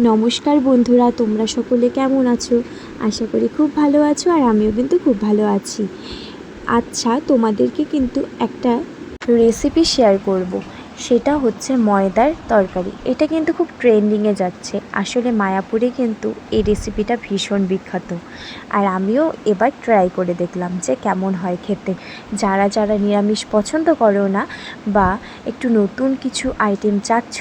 নমস্কার বন্ধুরা, তোমরা সকলে কেমন আছো? আশা করি খুব ভালো আছো, আর আমিও কিন্তু খুব ভালো আছি। আচ্ছা, তোমাদেরকে কিন্তু একটা রেসিপি শেয়ার করব। সেটা হচ্ছে ময়দার তরকারি। এটা কিন্তু খুব ট্রেন্ডিংয়ে যাচ্ছে। আসলে মায়াপুরে কিন্তু এই রেসিপিটা ভীষণ বিখ্যাত, আর আমিও এবার ট্রাই করে দেখলাম যে কেমন হয় খেতে। যারা যারা নিরামিষ পছন্দ করো না, বা একটু নতুন কিছু আইটেম চাচ্ছ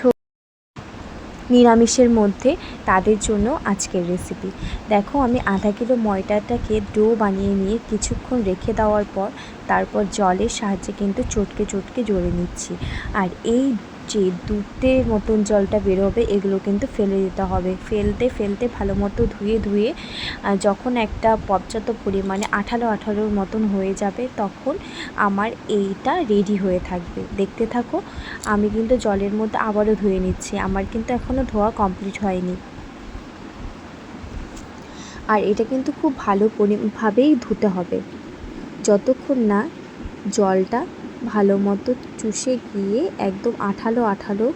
নিরামিষের মধ্যে, তাদের জন্য আজকের রেসিপি। দেখো, আমি আধা কিলো ময়দাটাকে ডো বানিয়ে নিয়ে কিছুক্ষণ রেখে দেওয়ার পর তারপর জলের সাহায্যে কিন্তু চটকে চটকে জড়ে নিচ্ছি। আর এই যে দুধের মতন জলটা বেরোবে, এগুলো কিন্তু ফেলে দিতে হবে। ফেলতে ফেলতে ভালো মতো ধুয়ে যখন একটা পর্যাপ্ত পরিমাণে আঠালো আঠালোর মতন হয়ে যাবে, তখন আমার এইটা রেডি হয়ে থাকবে। দেখতে থাকো, আমি কিন্তু জলের মধ্যে আবারও ধুয়ে নিচ্ছি। আমার কিন্তু এখনও ধোয়া কমপ্লিট হয়নি। আর এটা কিন্তু খুব ভালোভাবেই ধুতে হবে, যতক্ষণ না জলটা ভালো মতো চুষে গিয়ে একদম আঠালো আঠালো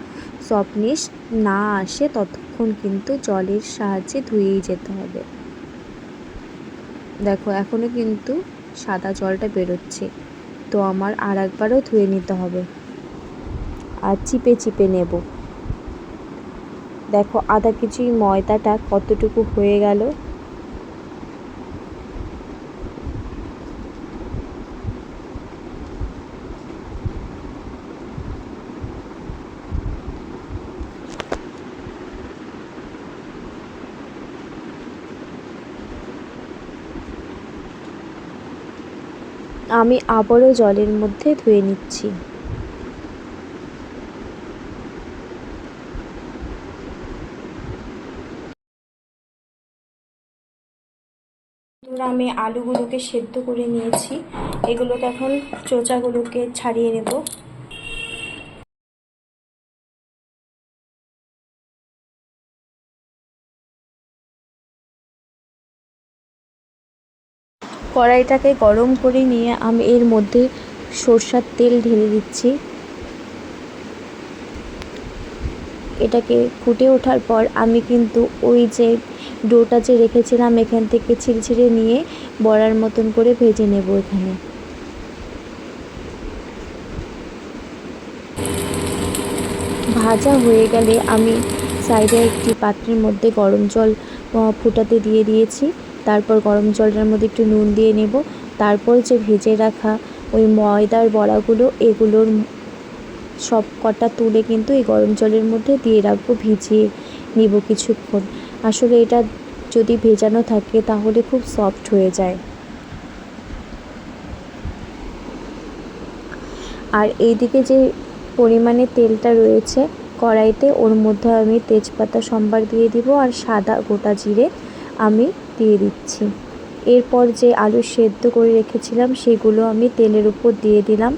সফটনেস না আসে, ততক্ষণ কিন্তু জলের সাহায্যে ধুয়েই যেতে হবে। দেখো, এখনও কিন্তু সাদা জলটা বেরোচ্ছে, তো আমার আর একবারও ধুয়ে নিতে হবে আর চিপে চিপে নেব। দেখো, আধা কেজি ময়দাটা কতটুকু হয়ে গেল। আমি আবারও জলের মধ্যে ধুয়ে নিচ্ছি। আমি আলুগুলোকে সেদ্ধ করে নিয়েছি। এগুলোকে এখন চোচাগুলোকে ছাড়িয়ে নেব। কড়াইটাকে গরম করে নিয়ে আমি এর মধ্যে সরষের তেল ঢেলে দিচ্ছি। এটাকে ফুটে ওঠার পর আমি কিন্তু ওই যে ডোটা যে রেখেছিলাম, এখান থেকে ছিঁড়ে ছিঁড়ে নিয়ে বড়ার মতন করে ভেজে নেব। এখানে ভাজা হয়ে গেলে আমি সাইডে একটি পাত্রের মধ্যে গরম জল ফুটাতে দিয়ে দিয়েছি। তারপর গরম জলটার মধ্যে একটু নুন দিয়ে নেব। তারপর যে ভেজে রাখা ওই ময়দার বড়াগুলো, এগুলোর সব কটা তুলে কিন্তু এই গরম জলের মধ্যে দিয়ে রাখবো, ভিজিয়ে নিব কিছুক্ষণ। আসলে এটা যদি ভেজানো থাকে তাহলে খুব সফট হয়ে যায়। আর এইদিকে যে পরিমাণে তেলটা রয়েছে কড়াইতে, ওর মধ্যে আমি তেজপাতা সম্বার দিয়ে দিব, আর সাদা গোটা জিরে আমি দিয়ে দিচ্ছি। এরপর যে আলু সেদ্ধ করে রেখেছিলাম সেগুলো আমি তেলের উপর দিয়ে দিলাম।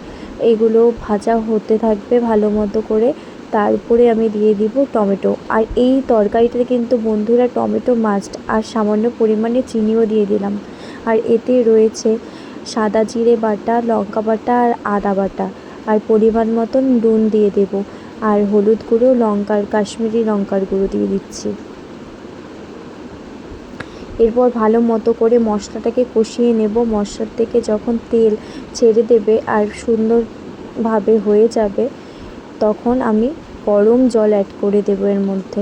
এগুলো ভাজা হতে থাকবে ভালো মতো করে। তারপরে আমি দিয়ে দিব টমেটো। আর এই তরকারিটাতে কিন্তু বন্ধুরা টমেটো মাস্ট, আর সামান্য পরিমাণে চিনিও দিয়ে দিলাম। আর এতে রয়েছে সাদা জিরে বাটা, লঙ্কা বাটা আর আদা বাটা, আর পরিমাণ মতন নুন দিয়ে দেব, আর হলুদ গুঁড়ো, কাশ্মীরি লঙ্কার গুঁড়ো দিয়ে দিচ্ছি। এরপর ভালো মতো করে মশলাটাকে কষিয়ে নেব। মশলার থেকে যখন তেল ছেড়ে দেবে আর সুন্দরভাবে হয়ে যাবে, তখন আমি গরম জল অ্যাড করে দেবো এর মধ্যে।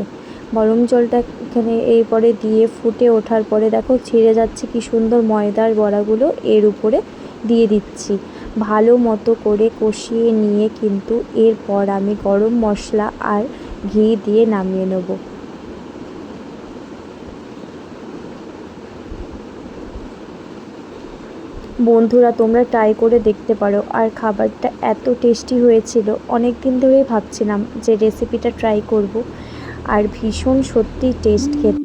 গরম জলটা এখানে এরপরে দিয়ে ফুটে ওঠার পরে দেখো ছেড়ে যাচ্ছে কি সুন্দর ময়দার বড়াগুলো, এর উপরে দিয়ে দিচ্ছি। ভালো মতো করে কষিয়ে নিয়ে কিন্তু এরপর আমি গরম মশলা আর ঘি দিয়ে নামিয়ে নেব। বন্ধুরা, তোমরা ট্রাই করে দেখতে পারো। আর খাবারটা এত টেস্টি হয়েছিল, অনেক দিন ধরেই ভাবছিলাম যে রেসিপিটা ট্রাই করব, আর ভীষণ সত্যি টেস্ট খেতে।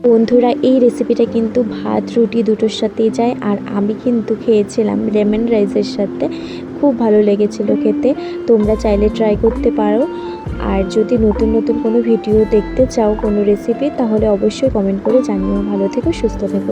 বন্ধুরা, এই রেসিপিটা কিন্তু ভাত রুটি দুটোর সাথেই যায়, আর আমি কিন্তু খেয়েছিলাম লেমন রাইসের সাথে। খুব ভালো লেগেছিল খেতে। তোমরা চাইলে ট্রাই করতে পারো। আর যদি নতুন নতুন কোনো ভিডিও দেখতে চাও, কোনো রেসিপি, তাহলে অবশ্যই কমেন্ট করে জানিও। ভালো থেকো, সুস্থ থেকো।